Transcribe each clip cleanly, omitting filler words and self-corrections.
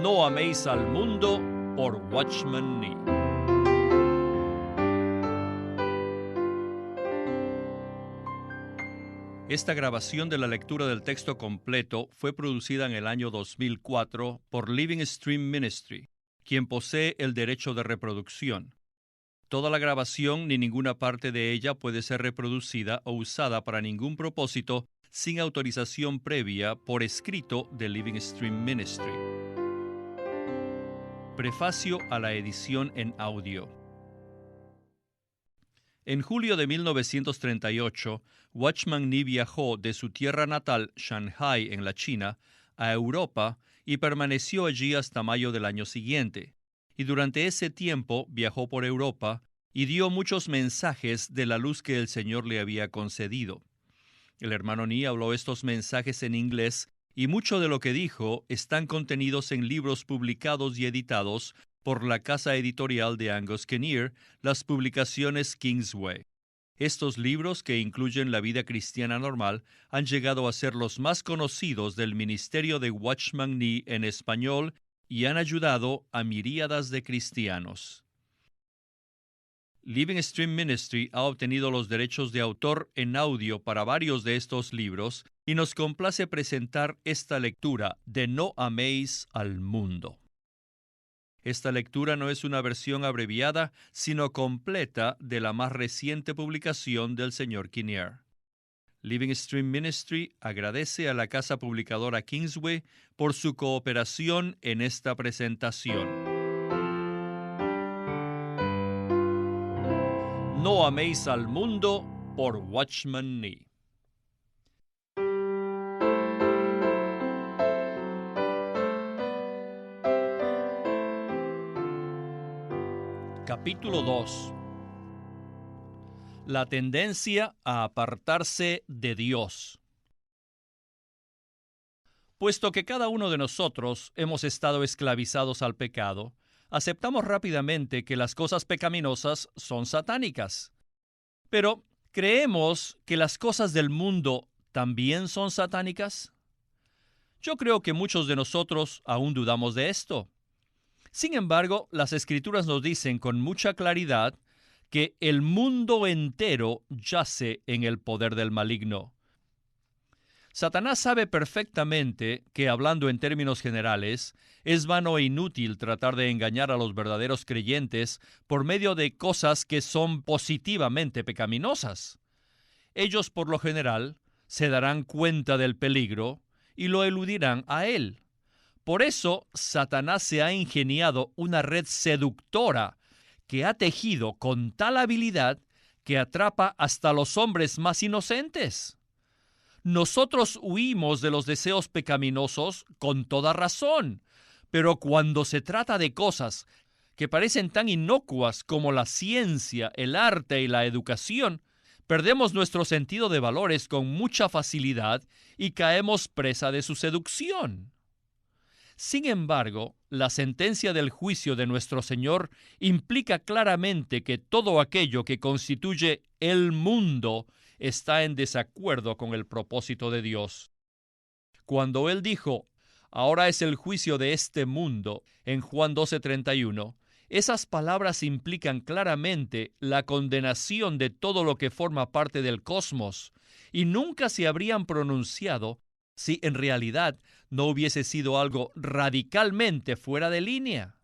No améis al mundo, por Watchman Nee. Esta grabación de la lectura del texto completo fue producida en el año 2004 por Living Stream Ministry, quien posee el derecho de reproducción. Toda la grabación ni ninguna parte de ella puede ser reproducida o usada para ningún propósito sin autorización previa por escrito de Living Stream Ministry. Prefacio a la edición en audio. En julio de 1938, Watchman Nee viajó de su tierra natal, Shanghai, en la China, a Europa y permaneció allí hasta mayo del año siguiente. Y durante ese tiempo viajó por Europa y dio muchos mensajes de la luz que el Señor le había concedido. El hermano Nee habló estos mensajes en inglés y mucho de lo que dijo están contenidos en libros publicados y editados por la casa editorial de Angus Kinnear, las publicaciones Kingsway. Estos libros, que incluyen la vida cristiana normal, han llegado a ser los más conocidos del ministerio de Watchman Nee en español y han ayudado a miríadas de cristianos. Living Stream Ministry ha obtenido los derechos de autor en audio para varios de estos libros y nos complace presentar esta lectura de No améis al mundo. Esta lectura no es una versión abreviada, sino completa de la más reciente publicación del Sr. Kinnear. Living Stream Ministry agradece a la casa publicadora Kingsway por su cooperación en esta presentación. No améis al mundo, por Watchman Nee. Capítulo 2. La tendencia a apartarse de Dios. Puesto que cada uno de nosotros hemos estado esclavizados al pecado, aceptamos rápidamente que las cosas pecaminosas son satánicas. Pero, ¿creemos que las cosas del mundo también son satánicas? Yo creo que muchos de nosotros aún dudamos de esto. Sin embargo, las Escrituras nos dicen con mucha claridad que el mundo entero yace en el poder del maligno. Satanás sabe perfectamente que, hablando en términos generales, es vano e inútil tratar de engañar a los verdaderos creyentes por medio de cosas que son positivamente pecaminosas. Ellos, por lo general, se darán cuenta del peligro y lo eludirán a él. Por eso, Satanás se ha ingeniado una red seductora que ha tejido con tal habilidad que atrapa hasta los hombres más inocentes. Nosotros huimos de los deseos pecaminosos con toda razón, pero cuando se trata de cosas que parecen tan inocuas como la ciencia, el arte y la educación, perdemos nuestro sentido de valores con mucha facilidad y caemos presa de su seducción. Sin embargo, la sentencia del juicio de nuestro Señor implica claramente que todo aquello que constituye el mundo está en desacuerdo con el propósito de Dios. Cuando Él dijo, ahora es el juicio de este mundo, en Juan 12:31, esas palabras implican claramente la condenación de todo lo que forma parte del cosmos, y nunca se habrían pronunciado si en realidad no hubiese sido algo radicalmente fuera de línea.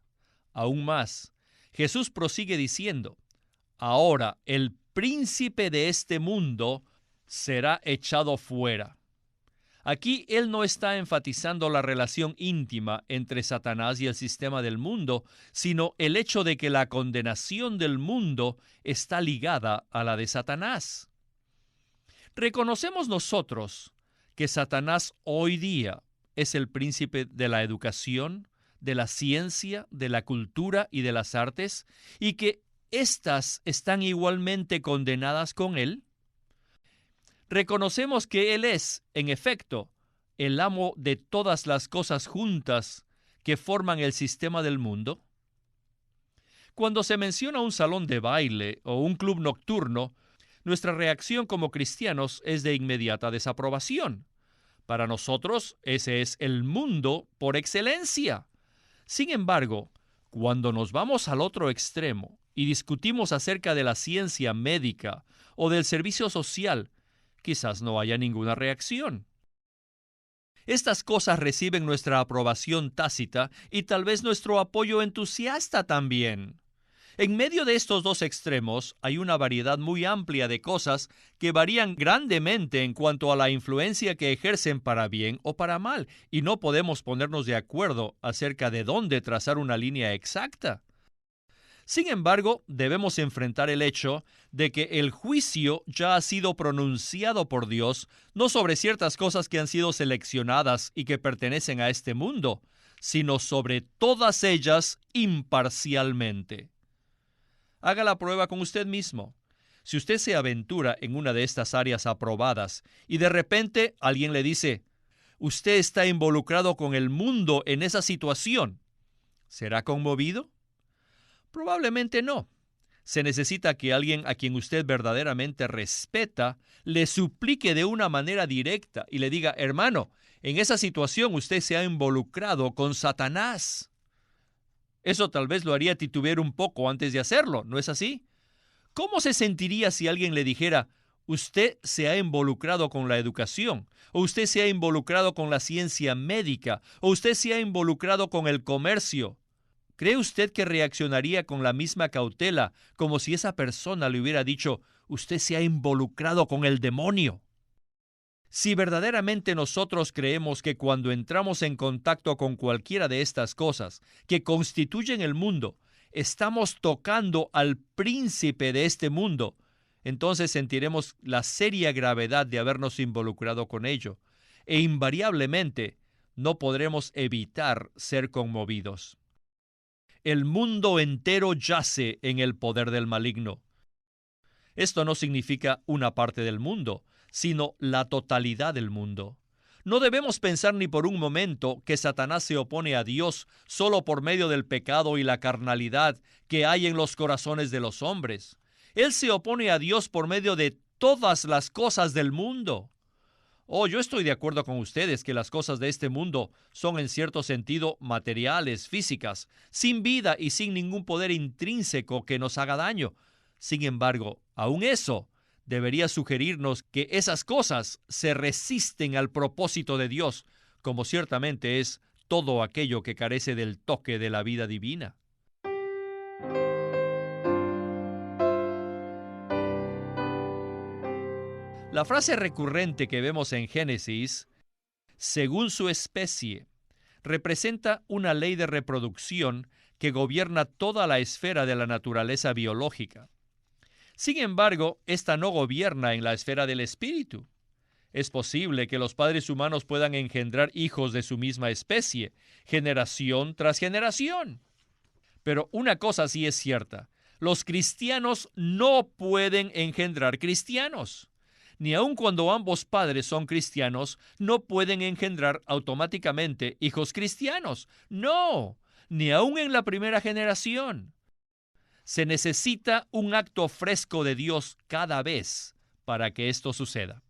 Aún más, Jesús prosigue diciendo, ahora el príncipe de este mundo será echado fuera. Aquí Él no está enfatizando la relación íntima entre Satanás y el sistema del mundo, sino el hecho de que la condenación del mundo está ligada a la de Satanás. Reconocemos nosotros que Satanás hoy día es el príncipe de la educación, de la ciencia, de la cultura y de las artes, y que éstas están igualmente condenadas con él. Reconocemos que él es, en efecto, el amo de todas las cosas juntas que forman el sistema del mundo. Cuando se menciona un salón de baile o un club nocturno, nuestra reacción como cristianos es de inmediata desaprobación. Para nosotros, ese es el mundo por excelencia. Sin embargo, cuando nos vamos al otro extremo y discutimos acerca de la ciencia médica o del servicio social, quizás no haya ninguna reacción. Estas cosas reciben nuestra aprobación tácita y tal vez nuestro apoyo entusiasta también. En medio de estos dos extremos hay una variedad muy amplia de cosas que varían grandemente en cuanto a la influencia que ejercen para bien o para mal, y no podemos ponernos de acuerdo acerca de dónde trazar una línea exacta. Sin embargo, debemos enfrentar el hecho de que el juicio ya ha sido pronunciado por Dios, no sobre ciertas cosas que han sido seleccionadas y que pertenecen a este mundo, sino sobre todas ellas imparcialmente. Haga la prueba con usted mismo. Si usted se aventura en una de estas áreas aprobadas y de repente alguien le dice, usted está involucrado con el mundo en esa situación, ¿será conmovido? Probablemente no. Se necesita que alguien a quien usted verdaderamente respeta le suplique de una manera directa y le diga, hermano, en esa situación usted se ha involucrado con Satanás. Eso tal vez lo haría titubear un poco antes de hacerlo, ¿no es así? ¿Cómo se sentiría si alguien le dijera, usted se ha involucrado con la educación, o usted se ha involucrado con la ciencia médica, o usted se ha involucrado con el comercio? ¿Cree usted que reaccionaría con la misma cautela como si esa persona le hubiera dicho, usted se ha involucrado con el demonio? Si verdaderamente nosotros creemos que cuando entramos en contacto con cualquiera de estas cosas que constituyen el mundo, estamos tocando al príncipe de este mundo, entonces sentiremos la seria gravedad de habernos involucrado con ello, e invariablemente no podremos evitar ser conmovidos. El mundo entero yace en el poder del maligno. Esto no significa una parte del mundo, sino la totalidad del mundo. No debemos pensar ni por un momento que Satanás se opone a Dios solo por medio del pecado y la carnalidad que hay en los corazones de los hombres. Él se opone a Dios por medio de todas las cosas del mundo. Yo estoy de acuerdo con ustedes que las cosas de este mundo son en cierto sentido materiales, físicas, sin vida y sin ningún poder intrínseco que nos haga daño. Sin embargo, aún eso debería sugerirnos que esas cosas se resisten al propósito de Dios, como ciertamente es todo aquello que carece del toque de la vida divina. La frase recurrente que vemos en Génesis, según su especie, representa una ley de reproducción que gobierna toda la esfera de la naturaleza biológica. Sin embargo, esta no gobierna en la esfera del espíritu. Es posible que los padres humanos puedan engendrar hijos de su misma especie, generación tras generación. Pero una cosa sí es cierta, los cristianos no pueden engendrar cristianos. Ni aun cuando ambos padres son cristianos, no pueden engendrar automáticamente hijos cristianos. No, ni aun en la primera generación. Se necesita un acto fresco de Dios cada vez para que esto suceda.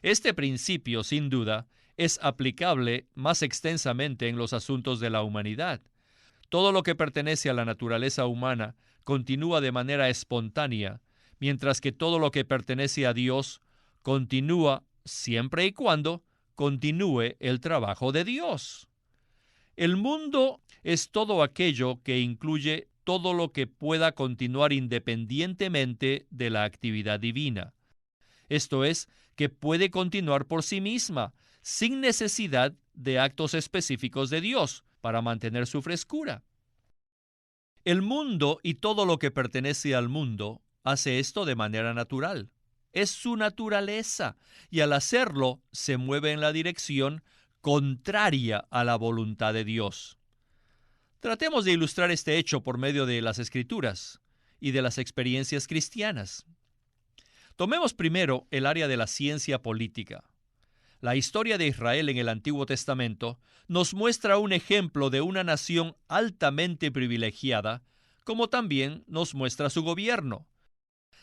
Este principio, sin duda, es aplicable más extensamente en los asuntos de la humanidad. Todo lo que pertenece a la naturaleza humana continúa de manera espontánea, mientras que todo lo que pertenece a Dios continúa siempre y cuando continúe el trabajo de Dios. El mundo es todo aquello que incluye todo lo que pueda continuar independientemente de la actividad divina. Esto es, que puede continuar por sí misma, sin necesidad de actos específicos de Dios para mantener su frescura. El mundo y todo lo que pertenece al mundo hace esto de manera natural. Es su naturaleza, y al hacerlo se mueve en la dirección contraria a la voluntad de Dios. Tratemos de ilustrar este hecho por medio de las Escrituras y de las experiencias cristianas. Tomemos primero el área de la ciencia política. La historia de Israel en el Antiguo Testamento nos muestra un ejemplo de una nación altamente privilegiada, como también nos muestra su gobierno.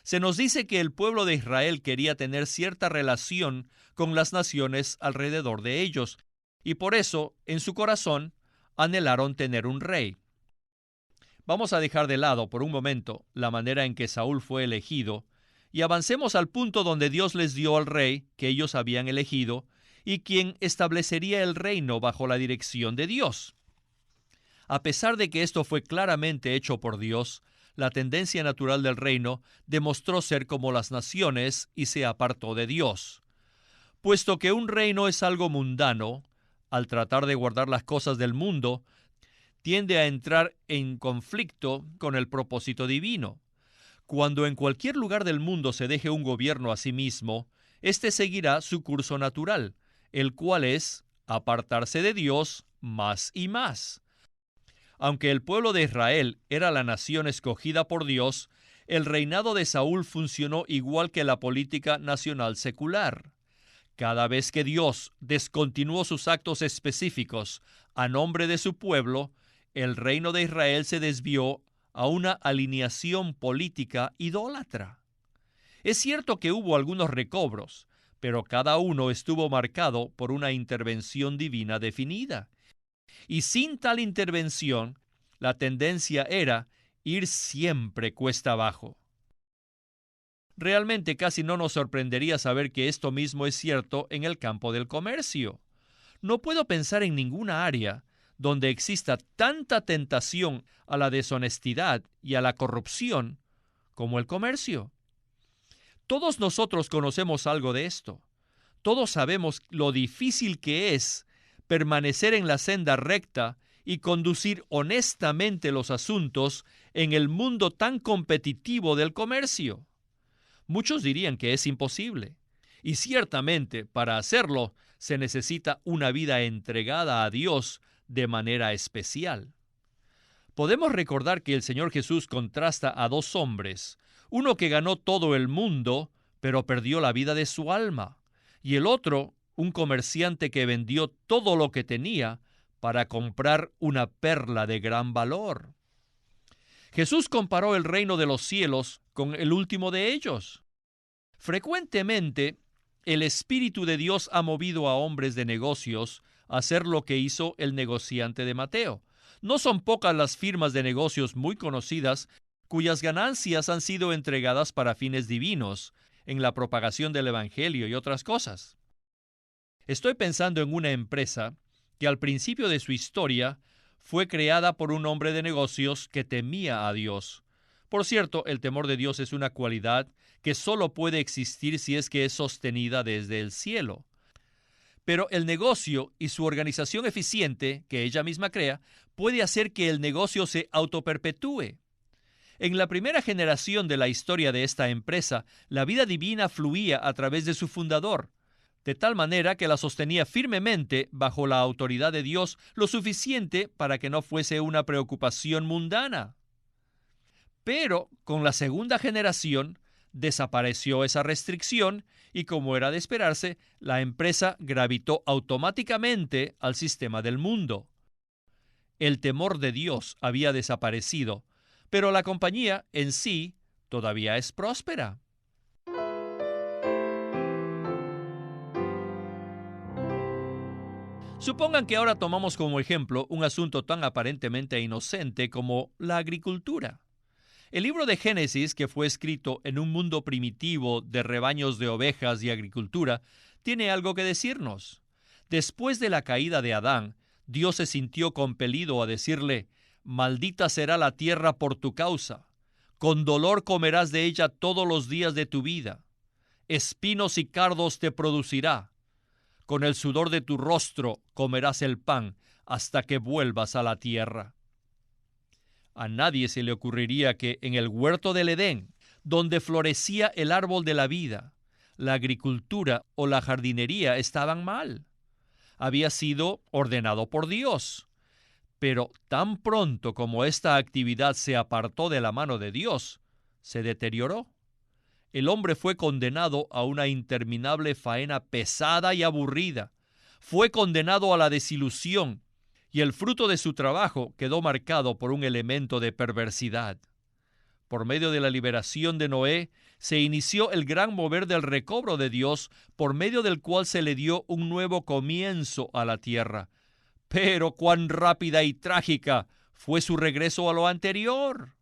Se nos dice que el pueblo de Israel quería tener cierta relación con las naciones alrededor de ellos, y por eso, en su corazón, anhelaron tener un rey. Vamos a dejar de lado por un momento la manera en que Saúl fue elegido y avancemos al punto donde Dios les dio al rey que ellos habían elegido y quien establecería el reino bajo la dirección de Dios. A pesar de que esto fue claramente hecho por Dios, la tendencia natural del reino demostró ser como las naciones y se apartó de Dios. Puesto que un reino es algo mundano, al tratar de guardar las cosas del mundo, tiende a entrar en conflicto con el propósito divino. Cuando en cualquier lugar del mundo se deje un gobierno a sí mismo, éste seguirá su curso natural, el cual es apartarse de Dios más y más. Aunque el pueblo de Israel era la nación escogida por Dios, el reinado de Saúl funcionó igual que la política nacional secular. Cada vez que Dios descontinuó sus actos específicos a nombre de su pueblo, el reino de Israel se desvió a una alineación política idólatra. Es cierto que hubo algunos recobros, pero cada uno estuvo marcado por una intervención divina definida. Y sin tal intervención, la tendencia era ir siempre cuesta abajo. Realmente casi no nos sorprendería saber que esto mismo es cierto en el campo del comercio. No puedo pensar en ninguna área donde exista tanta tentación a la deshonestidad y a la corrupción como el comercio. Todos nosotros conocemos algo de esto. Todos sabemos lo difícil que es permanecer en la senda recta y conducir honestamente los asuntos en el mundo tan competitivo del comercio. Muchos dirían que es imposible, y ciertamente para hacerlo se necesita una vida entregada a Dios de manera especial. Podemos recordar que el Señor Jesús contrasta a dos hombres, uno que ganó todo el mundo, pero perdió la vida de su alma, y el otro, un comerciante que vendió todo lo que tenía para comprar una perla de gran valor. Jesús comparó el reino de los cielos con el último de ellos. Frecuentemente, el Espíritu de Dios ha movido a hombres de negocios a hacer lo que hizo el negociante de Mateo. No son pocas las firmas de negocios muy conocidas cuyas ganancias han sido entregadas para fines divinos, en la propagación del Evangelio y otras cosas. Estoy pensando en una empresa que al principio de su historia fue creada por un hombre de negocios que temía a Dios. Por cierto, el temor de Dios es una cualidad que solo puede existir si es que es sostenida desde el cielo. Pero el negocio y su organización eficiente, que ella misma crea, puede hacer que el negocio se autoperpetúe. En la primera generación de la historia de esta empresa, la vida divina fluía a través de su fundador, de tal manera que la sostenía firmemente bajo la autoridad de Dios, lo suficiente para que no fuese una preocupación mundana. Pero con la segunda generación desapareció esa restricción y, como era de esperarse, la empresa gravitó automáticamente al sistema del mundo. El temor de Dios había desaparecido, pero la compañía en sí todavía es próspera. Supongan que ahora tomamos como ejemplo un asunto tan aparentemente inocente como la agricultura. El libro de Génesis, que fue escrito en un mundo primitivo de rebaños de ovejas y agricultura, tiene algo que decirnos. Después de la caída de Adán, Dios se sintió compelido a decirle: «Maldita será la tierra por tu causa. Con dolor comerás de ella todos los días de tu vida. Espinos y cardos te producirá. Con el sudor de tu rostro comerás el pan hasta que vuelvas a la tierra». A nadie se le ocurriría que en el huerto del Edén, donde florecía el árbol de la vida, la agricultura o la jardinería estaban mal. Había sido ordenado por Dios. Pero tan pronto como esta actividad se apartó de la mano de Dios, se deterioró. El hombre fue condenado a una interminable faena pesada y aburrida. Fue condenado a la desilusión, y el fruto de su trabajo quedó marcado por un elemento de perversidad. Por medio de la liberación de Noé, se inició el gran mover del recobro de Dios, por medio del cual se le dio un nuevo comienzo a la tierra. Pero cuán rápida y trágica fue su regreso a lo anterior.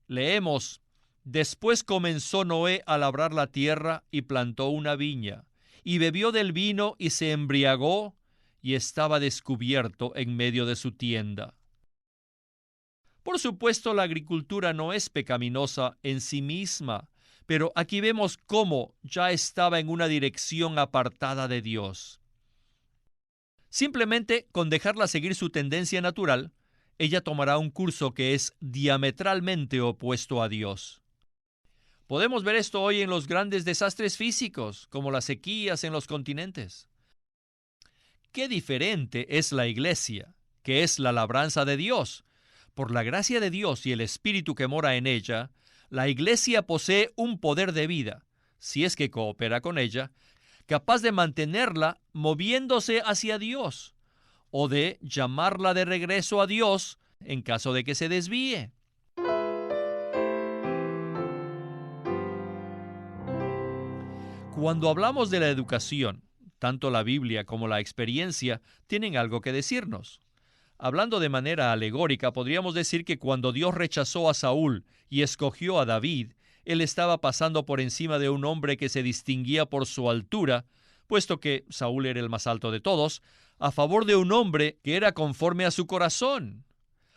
Leemos: después comenzó Noé a labrar la tierra y plantó una viña, y bebió del vino y se embriagó, y estaba descubierto en medio de su tienda. Por supuesto, la agricultura no es pecaminosa en sí misma, pero aquí vemos cómo ya estaba en una dirección apartada de Dios. Simplemente con dejarla seguir su tendencia natural, ella tomará un curso que es diametralmente opuesto a Dios. Podemos ver esto hoy en los grandes desastres físicos, como las sequías en los continentes. Qué diferente es la iglesia, que es la labranza de Dios. Por la gracia de Dios y el Espíritu que mora en ella, la iglesia posee un poder de vida, si es que coopera con ella, capaz de mantenerla moviéndose hacia Dios, o de llamarla de regreso a Dios en caso de que se desvíe. Cuando hablamos de la educación, tanto la Biblia como la experiencia tienen algo que decirnos. Hablando de manera alegórica, podríamos decir que cuando Dios rechazó a Saúl y escogió a David, él estaba pasando por encima de un hombre que se distinguía por su altura, puesto que Saúl era el más alto de todos, a favor de un hombre que era conforme a su corazón.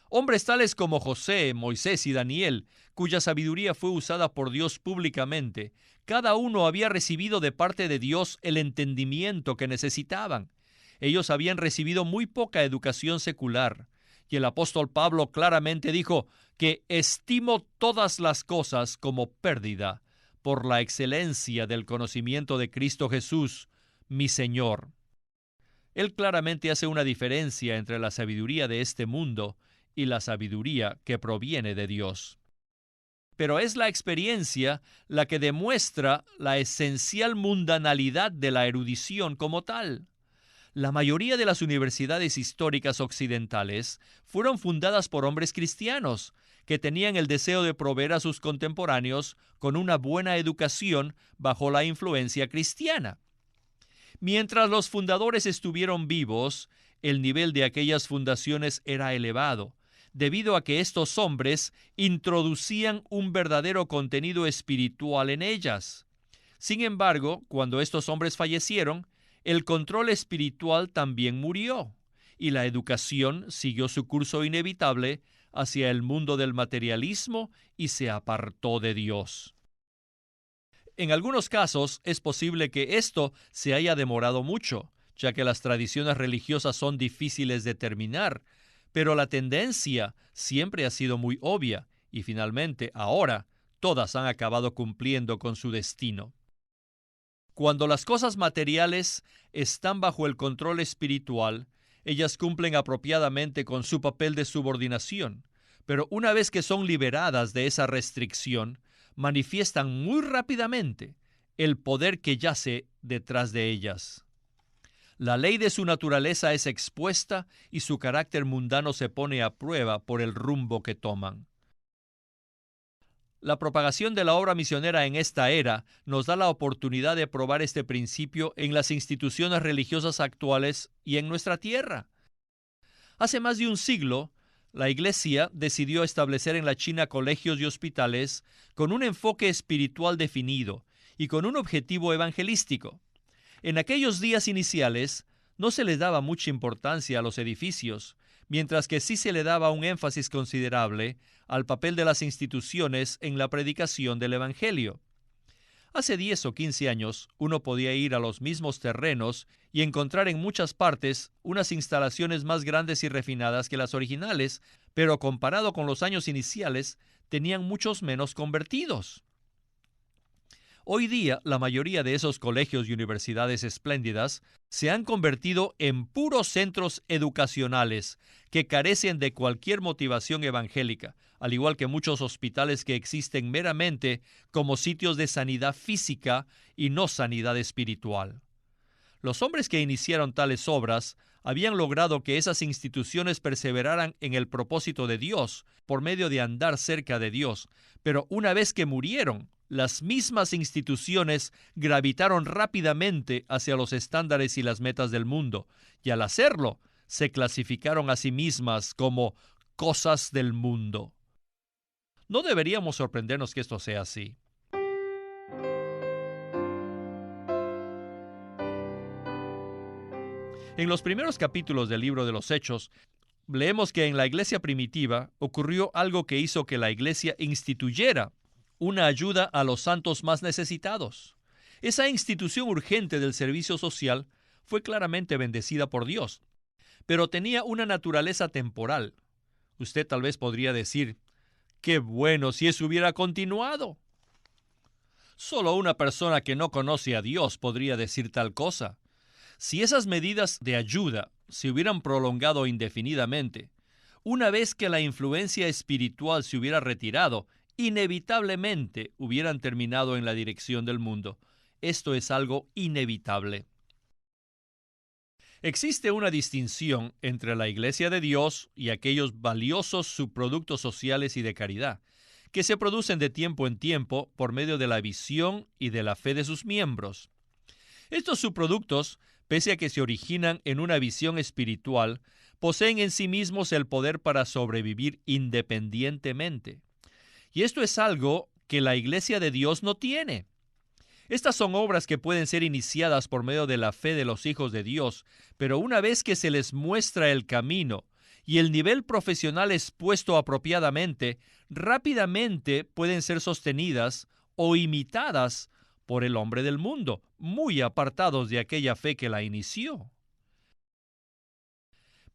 Hombres tales como José, Moisés y Daniel, cuya sabiduría fue usada por Dios públicamente, cada uno había recibido de parte de Dios el entendimiento que necesitaban. Ellos habían recibido muy poca educación secular, y el apóstol Pablo claramente dijo que estimo todas las cosas como pérdida por la excelencia del conocimiento de Cristo Jesús, mi Señor. Él claramente hace una diferencia entre la sabiduría de este mundo y la sabiduría que proviene de Dios. Pero es la experiencia la que demuestra la esencial mundanalidad de la erudición como tal. La mayoría de las universidades históricas occidentales fueron fundadas por hombres cristianos que tenían el deseo de proveer a sus contemporáneos con una buena educación bajo la influencia cristiana. Mientras los fundadores estuvieron vivos, el nivel de aquellas fundaciones era elevado, debido a que estos hombres introducían un verdadero contenido espiritual en ellas. Sin embargo, cuando estos hombres fallecieron, el control espiritual también murió, y la educación siguió su curso inevitable hacia el mundo del materialismo y se apartó de Dios. En algunos casos es posible que esto se haya demorado mucho, ya que las tradiciones religiosas son difíciles de terminar, pero la tendencia siempre ha sido muy obvia y finalmente ahora todas han acabado cumpliendo con su destino. Cuando las cosas materiales están bajo el control espiritual, ellas cumplen apropiadamente con su papel de subordinación, pero una vez que son liberadas de esa restricción, manifiestan muy rápidamente el poder que yace detrás de ellas. La ley de su naturaleza es expuesta y su carácter mundano se pone a prueba por el rumbo que toman. La propagación de la obra misionera en esta era nos da la oportunidad de probar este principio en las instituciones religiosas actuales y en nuestra tierra. Hace más de un siglo, la Iglesia decidió establecer en la China colegios y hospitales con un enfoque espiritual definido y con un objetivo evangelístico. En aquellos días iniciales, no se les daba mucha importancia a los edificios, mientras que sí se le daba un énfasis considerable al papel de las instituciones en la predicación del Evangelio. Hace 10 o 15 años, uno podía ir a los mismos terrenos y encontrar en muchas partes unas instalaciones más grandes y refinadas que las originales, pero comparado con los años iniciales, tenían muchos menos convertidos. Hoy día, la mayoría de esos colegios y universidades espléndidas se han convertido en puros centros educacionales que carecen de cualquier motivación evangélica, al igual que muchos hospitales que existen meramente como sitios de sanidad física y no sanidad espiritual. Los hombres que iniciaron tales obras habían logrado que esas instituciones perseveraran en el propósito de Dios por medio de andar cerca de Dios, pero una vez que murieron, las mismas instituciones gravitaron rápidamente hacia los estándares y las metas del mundo, y al hacerlo, se clasificaron a sí mismas como cosas del mundo. No deberíamos sorprendernos que esto sea así. En los primeros capítulos del libro de los Hechos, leemos que en la iglesia primitiva ocurrió algo que hizo que la iglesia instituyera una ayuda a los santos más necesitados. Esa institución urgente del servicio social fue claramente bendecida por Dios, pero tenía una naturaleza temporal. Usted tal vez podría decir, ¡qué bueno si eso hubiera continuado! Solo una persona que no conoce a Dios podría decir tal cosa. Si esas medidas de ayuda se hubieran prolongado indefinidamente, una vez que la influencia espiritual se hubiera retirado, inevitablemente hubieran terminado en la dirección del mundo. Esto es algo inevitable. Existe una distinción entre la Iglesia de Dios y aquellos valiosos subproductos sociales y de caridad, que se producen de tiempo en tiempo por medio de la visión y de la fe de sus miembros. Estos subproductos, pese a que se originan en una visión espiritual, poseen en sí mismos el poder para sobrevivir independientemente. Y esto es algo que la Iglesia de Dios no tiene. Estas son obras que pueden ser iniciadas por medio de la fe de los hijos de Dios, pero una vez que se les muestra el camino y el nivel profesional expuesto apropiadamente, rápidamente pueden ser sostenidas o imitadas por el hombre del mundo, muy apartados de aquella fe que la inició.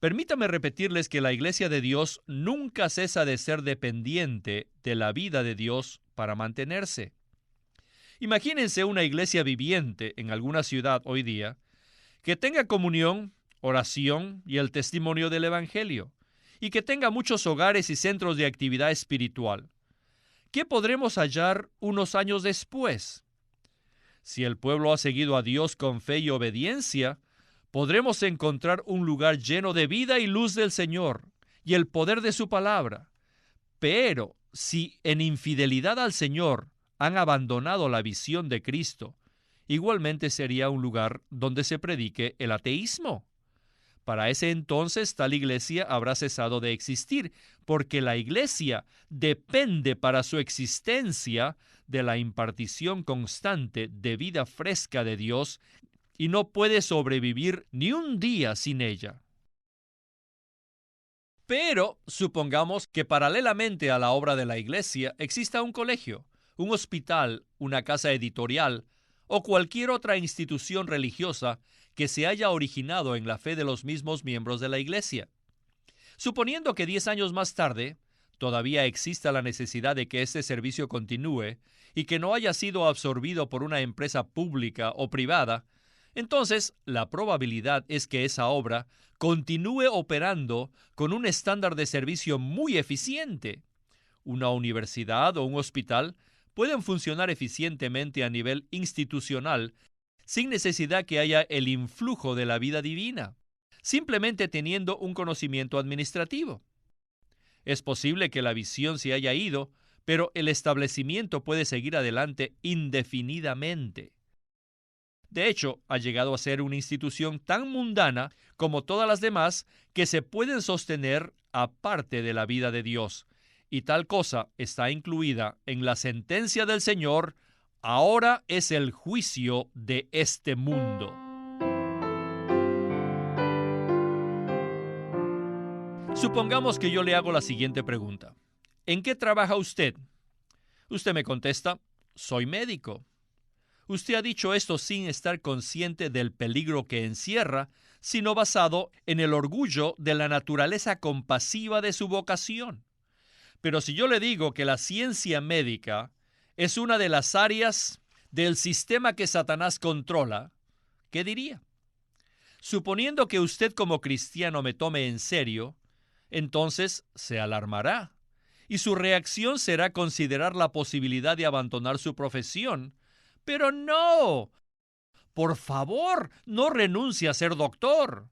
Permítame repetirles que la Iglesia de Dios nunca cesa de ser dependiente de la vida de Dios para mantenerse. Imagínense una iglesia viviente en alguna ciudad hoy día que tenga comunión, oración y el testimonio del Evangelio, y que tenga muchos hogares y centros de actividad espiritual. ¿Qué podremos hallar unos años después? Si el pueblo ha seguido a Dios con fe y obediencia, podremos encontrar un lugar lleno de vida y luz del Señor y el poder de su palabra. Pero si en infidelidad al Señor han abandonado la visión de Cristo, igualmente sería un lugar donde se predique el ateísmo. Para ese entonces, tal iglesia habrá cesado de existir, porque la iglesia depende para su existencia de la impartición constante de vida fresca de Dios y no puede sobrevivir ni un día sin ella. Pero supongamos que paralelamente a la obra de la iglesia exista un colegio, un hospital, una casa editorial o cualquier otra institución religiosa que se haya originado en la fe de los mismos miembros de la iglesia. Suponiendo que 10 años más tarde todavía exista la necesidad de que este servicio continúe y que no haya sido absorbido por una empresa pública o privada, entonces la probabilidad es que esa obra continúe operando con un estándar de servicio muy eficiente. Una universidad o un hospital pueden funcionar eficientemente a nivel institucional sin necesidad que haya el influjo de la vida divina, simplemente teniendo un conocimiento administrativo. Es posible que la visión se haya ido, pero el establecimiento puede seguir adelante indefinidamente. De hecho, ha llegado a ser una institución tan mundana como todas las demás que se pueden sostener aparte de la vida de Dios. Y tal cosa está incluida en la sentencia del Señor: ahora es el juicio de este mundo. Supongamos que yo le hago la siguiente pregunta: ¿en qué trabaja usted? Usted me contesta: soy médico. Usted ha dicho esto sin estar consciente del peligro que encierra, sino basado en el orgullo de la naturaleza compasiva de su vocación. Pero si yo le digo que la ciencia médica es una de las áreas del sistema que Satanás controla, ¿qué diría? Suponiendo que usted como cristiano me tome en serio, entonces se alarmará, y su reacción será considerar la posibilidad de abandonar su profesión. Pero no, por favor, no renuncie a ser doctor,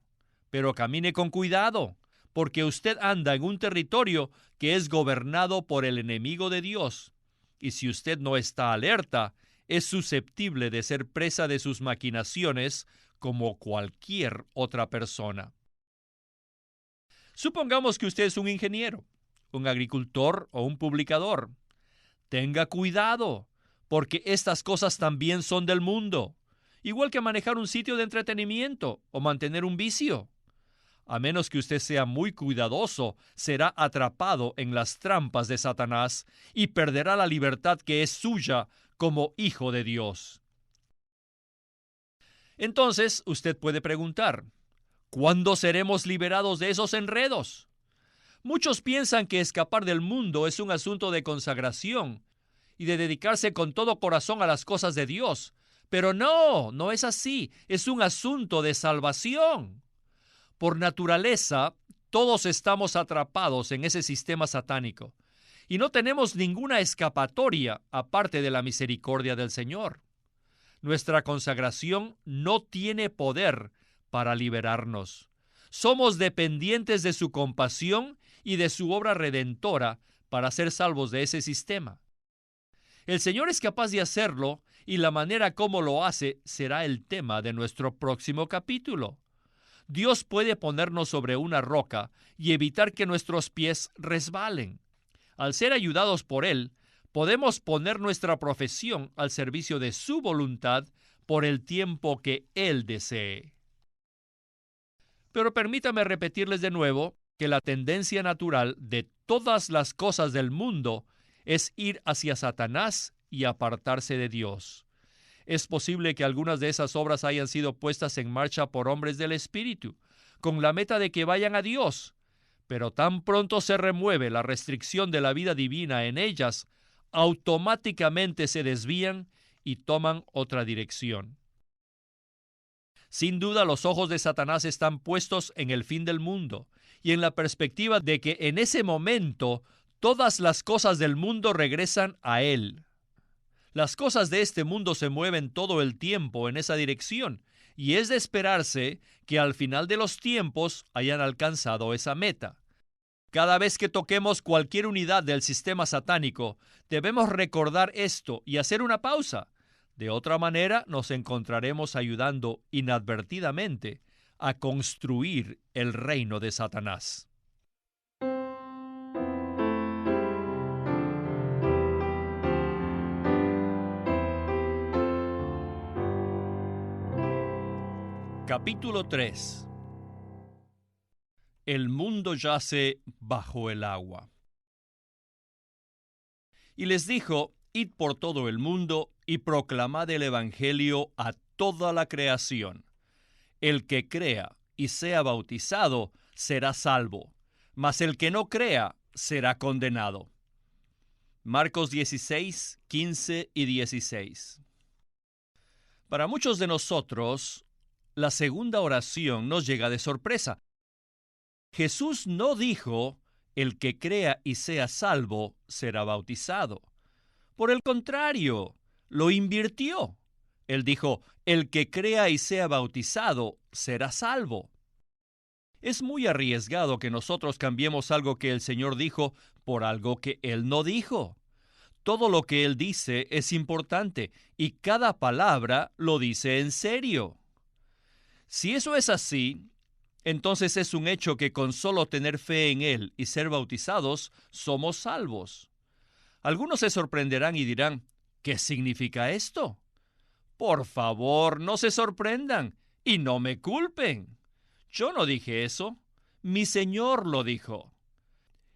pero camine con cuidado, porque usted anda en un territorio que es gobernado por el enemigo de Dios, y si usted no está alerta, es susceptible de ser presa de sus maquinaciones como cualquier otra persona. Supongamos que usted es un ingeniero, un agricultor o un publicador. Tenga cuidado, porque estas cosas también son del mundo, igual que manejar un sitio de entretenimiento o mantener un vicio. A menos que usted sea muy cuidadoso, será atrapado en las trampas de Satanás y perderá la libertad que es suya como hijo de Dios. Entonces, usted puede preguntar, ¿cuándo seremos liberados de esos enredos? Muchos piensan que escapar del mundo es un asunto de consagración y de dedicarse con todo corazón a las cosas de Dios. Pero no, no es así. Es un asunto de salvación. Por naturaleza, todos estamos atrapados en ese sistema satánico y no tenemos ninguna escapatoria aparte de la misericordia del Señor. Nuestra consagración no tiene poder para liberarnos. Somos dependientes de su compasión y de su obra redentora para ser salvos de ese sistema. El Señor es capaz de hacerlo y la manera como lo hace será el tema de nuestro próximo capítulo. Dios puede ponernos sobre una roca y evitar que nuestros pies resbalen. Al ser ayudados por Él, podemos poner nuestra profesión al servicio de su voluntad por el tiempo que Él desee. Pero permítame repetirles de nuevo que la tendencia natural de todas las cosas del mundo es ir hacia Satanás y apartarse de Dios. Es posible que algunas de esas obras hayan sido puestas en marcha por hombres del Espíritu, con la meta de que vayan a Dios, pero tan pronto se remueve la restricción de la vida divina en ellas, automáticamente se desvían y toman otra dirección. Sin duda, los ojos de Satanás están puestos en el fin del mundo y en la perspectiva de que en ese momento todas las cosas del mundo regresan a él. Las cosas de este mundo se mueven todo el tiempo en esa dirección, y es de esperarse que al final de los tiempos hayan alcanzado esa meta. Cada vez que toquemos cualquier unidad del sistema satánico, debemos recordar esto y hacer una pausa. De otra manera, nos encontraremos ayudando inadvertidamente a construir el reino de Satanás. Capítulo 3. El mundo yace bajo el agua. Y les dijo, id por todo el mundo y proclamad el evangelio a toda la creación. El que crea y sea bautizado será salvo, mas el que no crea será condenado. Marcos 16, 15 y 16. Para muchos de nosotros, la segunda oración nos llega de sorpresa. Jesús no dijo, el que crea y sea salvo será bautizado. Por el contrario, lo invirtió. Él dijo, el que crea y sea bautizado será salvo. Es muy arriesgado que nosotros cambiemos algo que el Señor dijo por algo que Él no dijo. Todo lo que Él dice es importante y cada palabra lo dice en serio. Si eso es así, entonces es un hecho que con solo tener fe en Él y ser bautizados, somos salvos. Algunos se sorprenderán y dirán, ¿qué significa esto? Por favor, no se sorprendan y no me culpen. Yo no dije eso. Mi Señor lo dijo.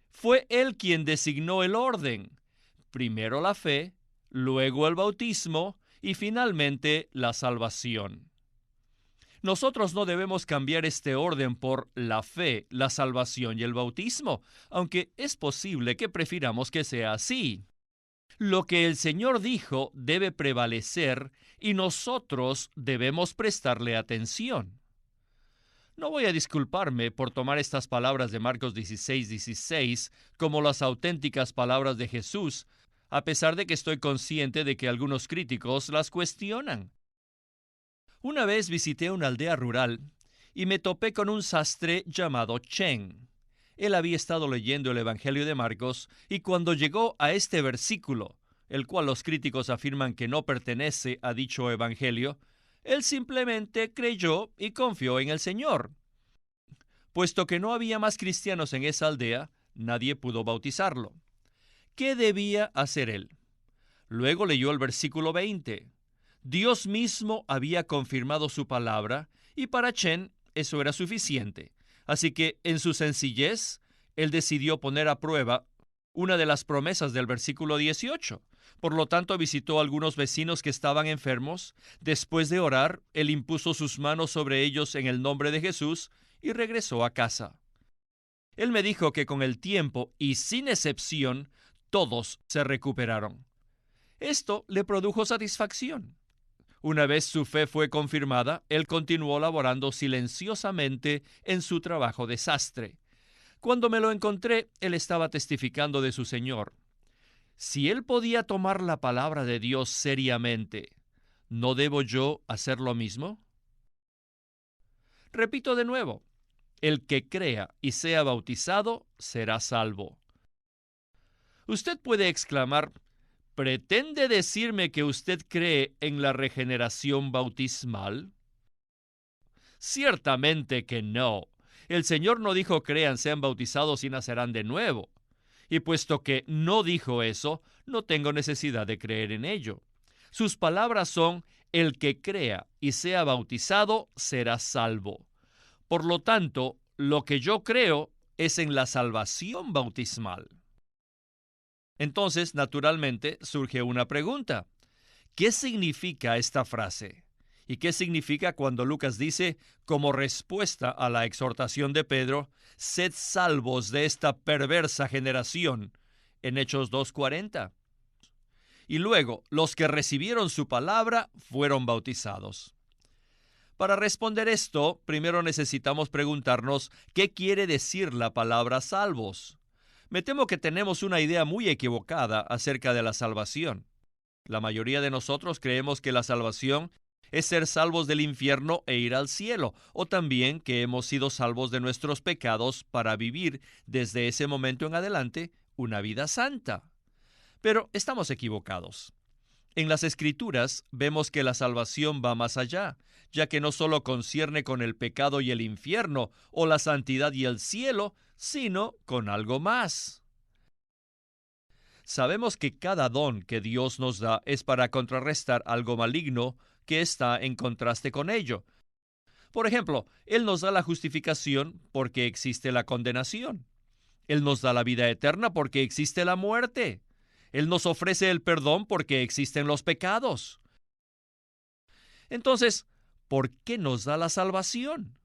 Fue Él quien designó el orden. Primero la fe, luego el bautismo y finalmente la salvación. Nosotros no debemos cambiar este orden por la fe, la salvación y el bautismo, aunque es posible que prefiramos que sea así. Lo que el Señor dijo debe prevalecer y nosotros debemos prestarle atención. No voy a disculparme por tomar estas palabras de Marcos 16:16 como las auténticas palabras de Jesús, a pesar de que estoy consciente de que algunos críticos las cuestionan. Una vez visité una aldea rural y me topé con un sastre llamado Chen. Él había estado leyendo el Evangelio de Marcos y cuando llegó a este versículo, el cual los críticos afirman que no pertenece a dicho Evangelio, él simplemente creyó y confió en el Señor. Puesto que no había más cristianos en esa aldea, nadie pudo bautizarlo. ¿Qué debía hacer él? Luego leyó el versículo 20. Dios mismo había confirmado su palabra y para Chen eso era suficiente. Así que, en su sencillez, él decidió poner a prueba una de las promesas del versículo 18. Por lo tanto, visitó a algunos vecinos que estaban enfermos. Después de orar, él impuso sus manos sobre ellos en el nombre de Jesús y regresó a casa. Él me dijo que con el tiempo y sin excepción, todos se recuperaron. Esto le produjo satisfacción. Una vez su fe fue confirmada, él continuó laborando silenciosamente en su trabajo de sastre. Cuando me lo encontré, él estaba testificando de su Señor. Si él podía tomar la palabra de Dios seriamente, ¿no debo yo hacer lo mismo? Repito de nuevo, el que crea y sea bautizado será salvo. Usted puede exclamar, ¿pretende decirme que usted cree en la regeneración bautismal? Ciertamente que no. El Señor no dijo crean, sean bautizados y nacerán de nuevo. Y puesto que no dijo eso, no tengo necesidad de creer en ello. Sus palabras son, el que crea y sea bautizado será salvo. Por lo tanto, lo que yo creo es en la salvación bautismal. Entonces, naturalmente, surge una pregunta. ¿Qué significa esta frase? ¿Y qué significa cuando Lucas dice, como respuesta a la exhortación de Pedro, sed salvos de esta perversa generación, en Hechos 2:40? Y luego, los que recibieron su palabra fueron bautizados. Para responder esto, primero necesitamos preguntarnos qué quiere decir la palabra salvos. Me temo que tenemos una idea muy equivocada acerca de la salvación. La mayoría de nosotros creemos que la salvación es ser salvos del infierno e ir al cielo, o también que hemos sido salvos de nuestros pecados para vivir desde ese momento en adelante una vida santa. Pero estamos equivocados. En las Escrituras vemos que la salvación va más allá, ya que no solo concierne con el pecado y el infierno, o la santidad y el cielo, sino con algo más. Sabemos que cada don que Dios nos da es para contrarrestar algo maligno que está en contraste con ello. Por ejemplo, Él nos da la justificación porque existe la condenación. Él nos da la vida eterna porque existe la muerte. Él nos ofrece el perdón porque existen los pecados. Entonces, ¿por qué nos da la salvación?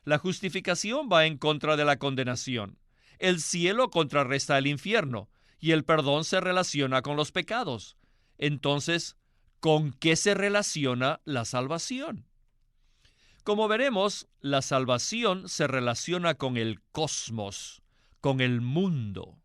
La justificación va en contra de la condenación. El cielo contrarresta el infierno y el perdón se relaciona con los pecados. Entonces, ¿con qué se relaciona la salvación? Como veremos, la salvación se relaciona con el cosmos, con el mundo.